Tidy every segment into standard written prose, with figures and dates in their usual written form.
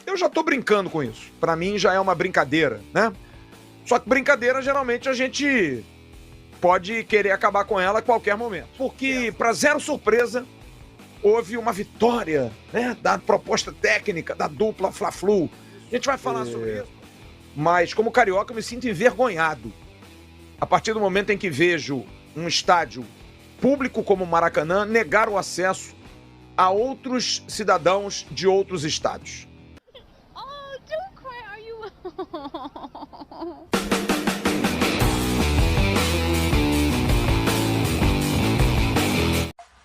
Eu já tô brincando com isso. Pra mim já é uma brincadeira, né? Só que brincadeira, geralmente, a gente pode querer acabar com ela a qualquer momento. Porque, pra zero surpresa, houve uma vitória, né, da proposta técnica da dupla Fla-Flu. A gente vai falar sobre isso. Mas, como carioca, eu me sinto envergonhado. A partir do momento em que vejo um estádio público como o Maracanã negar o acesso a outros cidadãos de outros estados. Oh, don't cry, are you?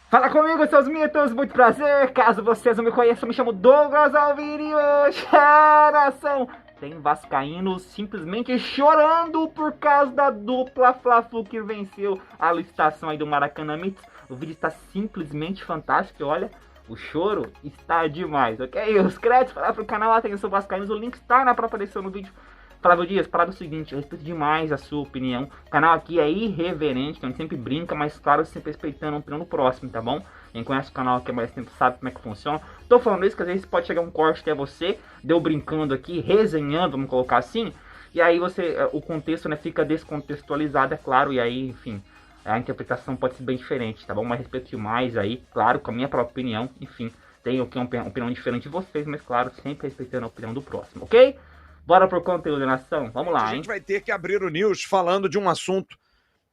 Fala comigo, seus mitos, muito prazer. Caso vocês não me conheçam, me chamo Douglas Alvini e hoje a nação tem vascaínos simplesmente chorando por causa da dupla Fla-Flu que venceu a licitação aí do Maracanã Mix. O vídeo está simplesmente fantástico, olha, o choro está demais, ok? Os créditos para o canal Atenção Vascaínos, o link está na própria descrição no vídeo. Flávio Dias, parada o seguinte, eu respeito demais a sua opinião. O canal aqui é irreverente, então a gente sempre brinca, mas claro, sempre respeitando a opinião do próximo, tá bom? Quem conhece o canal aqui há mais tempo sabe como é que funciona. Tô falando isso que às vezes pode chegar um corte até você, deu brincando aqui, resenhando, vamos colocar assim. E aí você, o contexto, né, fica descontextualizado, é claro, e aí, enfim, a interpretação pode ser bem diferente, tá bom? Mas respeito demais aí, claro, com a minha própria opinião, enfim. Tenho aqui uma opinião diferente de vocês, mas claro, sempre respeitando a opinião do próximo, ok? Bora pro conteúdo, nação? Vamos lá, hein? A gente vai ter que abrir o news falando de um assunto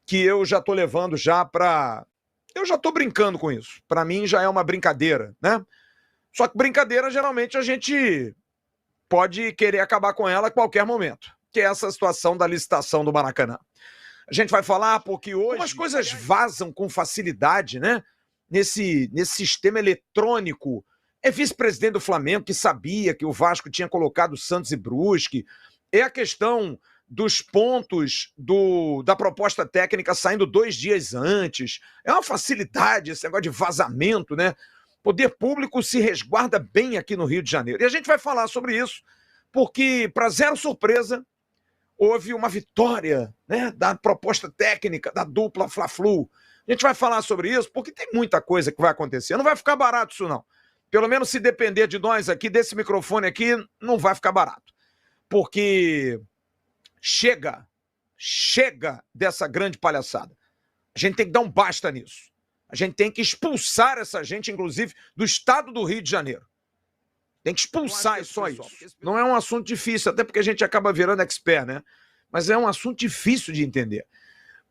que eu já tô levando já pra... Eu já tô brincando com isso. Pra mim já é uma brincadeira, né? Só que brincadeira, geralmente, a gente pode querer acabar com ela a qualquer momento. Que é essa situação da licitação do Maracanã. A gente vai falar porque hoje... Como as coisas vazam com facilidade, né? Nesse sistema eletrônico. É vice-presidente do Flamengo que sabia que o Vasco tinha colocado Santos e Brusque. É a questão dos pontos da proposta técnica saindo 2 dias antes. É uma facilidade esse negócio de vazamento, né? O poder público se resguarda bem aqui no Rio de Janeiro. E a gente vai falar sobre isso porque, para zero surpresa, houve uma vitória, né, da proposta técnica da dupla Fla-Flu. A gente vai falar sobre isso porque tem muita coisa que vai acontecer. Não vai ficar barato isso, não. Pelo menos se depender de nós aqui, desse microfone aqui, não vai ficar barato. Porque chega dessa grande palhaçada. A gente tem que dar um basta nisso. A gente tem que expulsar essa gente, inclusive, do estado do Rio de Janeiro. Tem que expulsar, é só isso. Não é um assunto difícil, até porque a gente acaba virando expert, né? Mas é um assunto difícil de entender.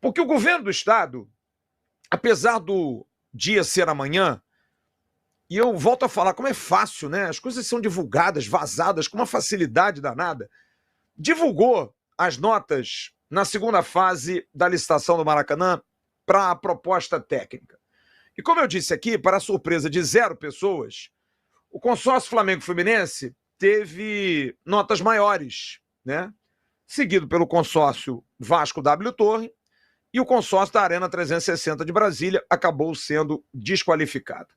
Porque o governo do estado, apesar do dia ser amanhã, e eu volto a falar, como é fácil, né? As coisas são divulgadas, vazadas, com uma facilidade danada. Divulgou as notas na segunda fase da licitação do Maracanã para a proposta técnica. E como eu disse aqui, para a surpresa de 0 pessoas, o consórcio Flamengo-Fluminense teve notas maiores, né? Seguido pelo consórcio Vasco W Torre, e o consórcio da Arena 360 de Brasília acabou sendo desqualificado.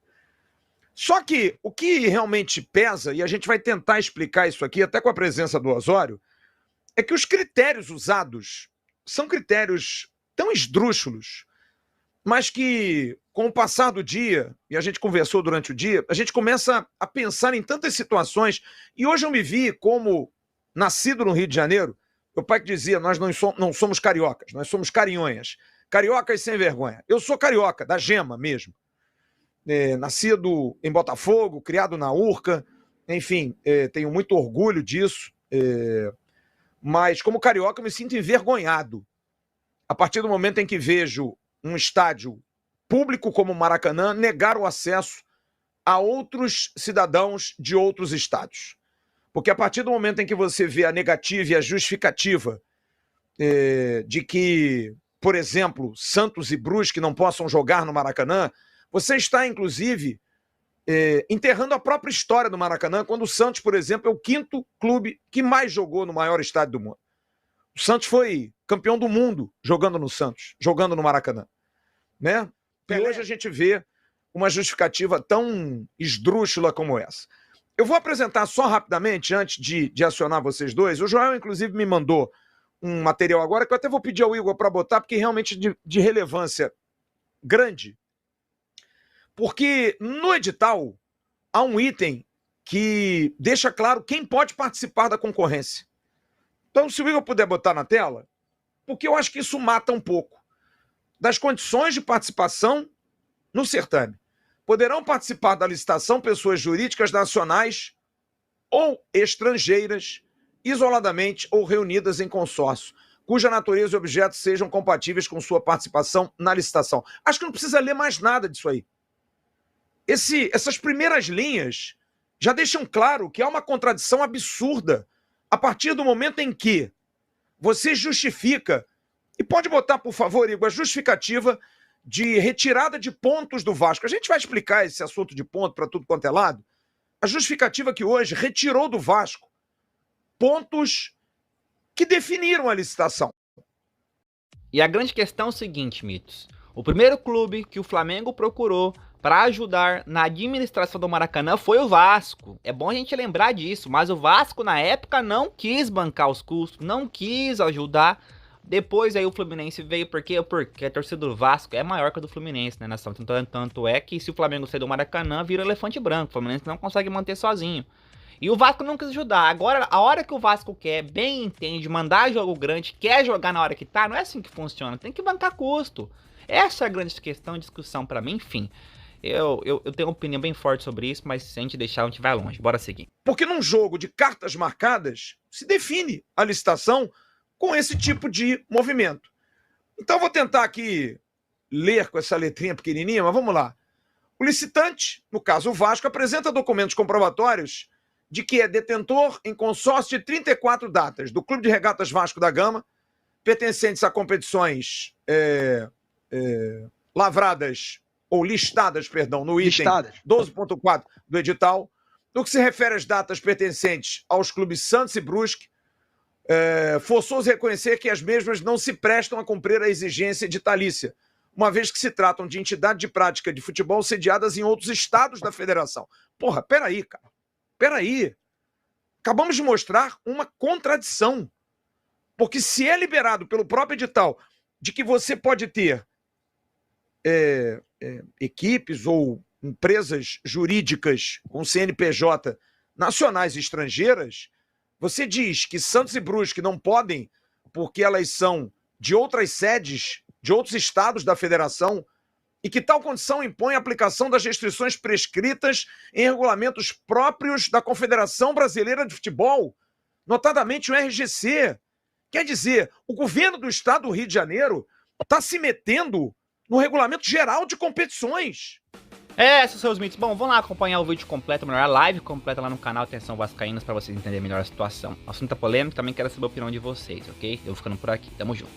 Só que o que realmente pesa, e a gente vai tentar explicar isso aqui, até com a presença do Osório, é que os critérios usados são critérios tão esdrúxulos, mas que, com o passar do dia, e a gente conversou durante o dia, a gente começa a pensar em tantas situações, e hoje eu me vi como nascido no Rio de Janeiro. Meu pai que dizia, nós não somos cariocas, nós somos carinhonhas, cariocas sem vergonha. Eu sou carioca, da gema mesmo. Nascido em Botafogo, criado na Urca, enfim, tenho muito orgulho disso, mas como carioca eu me sinto envergonhado a partir do momento em que vejo um estádio público como o Maracanã negar o acesso a outros cidadãos de outros estados. Porque a partir do momento em que você vê a negativa e a justificativa de que, por exemplo, Santos e Brusque não possam jogar no Maracanã, você está, inclusive, enterrando a própria história do Maracanã, quando o Santos, por exemplo, é o 5º clube que mais jogou no maior estádio do mundo. O Santos foi campeão do mundo jogando no Maracanã, né? E hoje a gente vê uma justificativa tão esdrúxula como essa. Eu vou apresentar só rapidamente, antes de acionar vocês dois. O Joel, inclusive, me mandou um material agora, que eu até vou pedir ao Igor para botar, porque realmente de relevância grande. Porque no edital há um item que deixa claro quem pode participar da concorrência. Então, se o Igor puder botar na tela, porque eu acho que isso mata um pouco das condições de participação no certame. Poderão participar da licitação pessoas jurídicas nacionais ou estrangeiras, isoladamente ou reunidas em consórcio, cuja natureza e objetos sejam compatíveis com sua participação na licitação. Acho que não precisa ler mais nada disso aí. Essas primeiras linhas já deixam claro que há uma contradição absurda a partir do momento em que você justifica, e pode botar, por favor, Igor, a justificativa de retirada de pontos do Vasco. A gente vai explicar esse assunto de ponto para tudo quanto é lado. A justificativa que hoje retirou do Vasco pontos que definiram a licitação. E a grande questão é o seguinte, Mitos. O primeiro clube que o Flamengo procurou para ajudar na administração do Maracanã foi o Vasco. É bom a gente lembrar disso, mas o Vasco na época não quis bancar os custos, não quis ajudar. Depois aí o Fluminense veio, porque a torcida do Vasco é maior que a do Fluminense, né, nação? Tanto é que se o Flamengo sair do Maracanã, vira elefante branco. O Fluminense não consegue manter sozinho. E o Vasco não quis ajudar. Agora, a hora que o Vasco quer, bem entende, mandar jogo grande, quer jogar na hora que tá, não é assim que funciona. Tem que bancar custo. Essa é a grande questão, discussão pra mim, enfim. Eu tenho uma opinião bem forte sobre isso, mas se a gente deixar, a gente vai longe. Bora seguir. Porque num jogo de cartas marcadas, se define a licitação com esse tipo de movimento. Então eu vou tentar aqui ler com essa letrinha pequenininha, mas vamos lá. O licitante, no caso o Vasco, apresenta documentos comprobatórios de que é detentor em consórcio de 34 datas do Clube de Regatas Vasco da Gama, pertencentes a competições lavradas ou listadas, perdão, no item 12.4 do edital, no que se refere às datas pertencentes aos clubes Santos e Brusque, forçoso reconhecer que as mesmas não se prestam a cumprir a exigência editalícia, uma vez que se tratam de entidade de prática de futebol sediadas em outros estados da federação. Porra, peraí, cara. Peraí. Acabamos de mostrar uma contradição. Porque se é liberado pelo próprio edital de que você pode ter equipes ou empresas jurídicas com CNPJ nacionais e estrangeiras, você diz que Santos e Brusque não podem porque elas são de outras sedes, de outros estados da federação, e que tal condição impõe a aplicação das restrições prescritas em regulamentos próprios da Confederação Brasileira de Futebol, notadamente o RGC. Quer dizer, o governo do estado do Rio de Janeiro está se metendo no regulamento geral de competições. Esses são os mitos. Bom, vamos lá acompanhar o vídeo completo, melhor a live completa lá no canal Atenção Vascaínos, para vocês entenderem melhor a situação. O assunto é polêmico, também quero saber a opinião de vocês, ok? Eu vou ficando por aqui, tamo junto.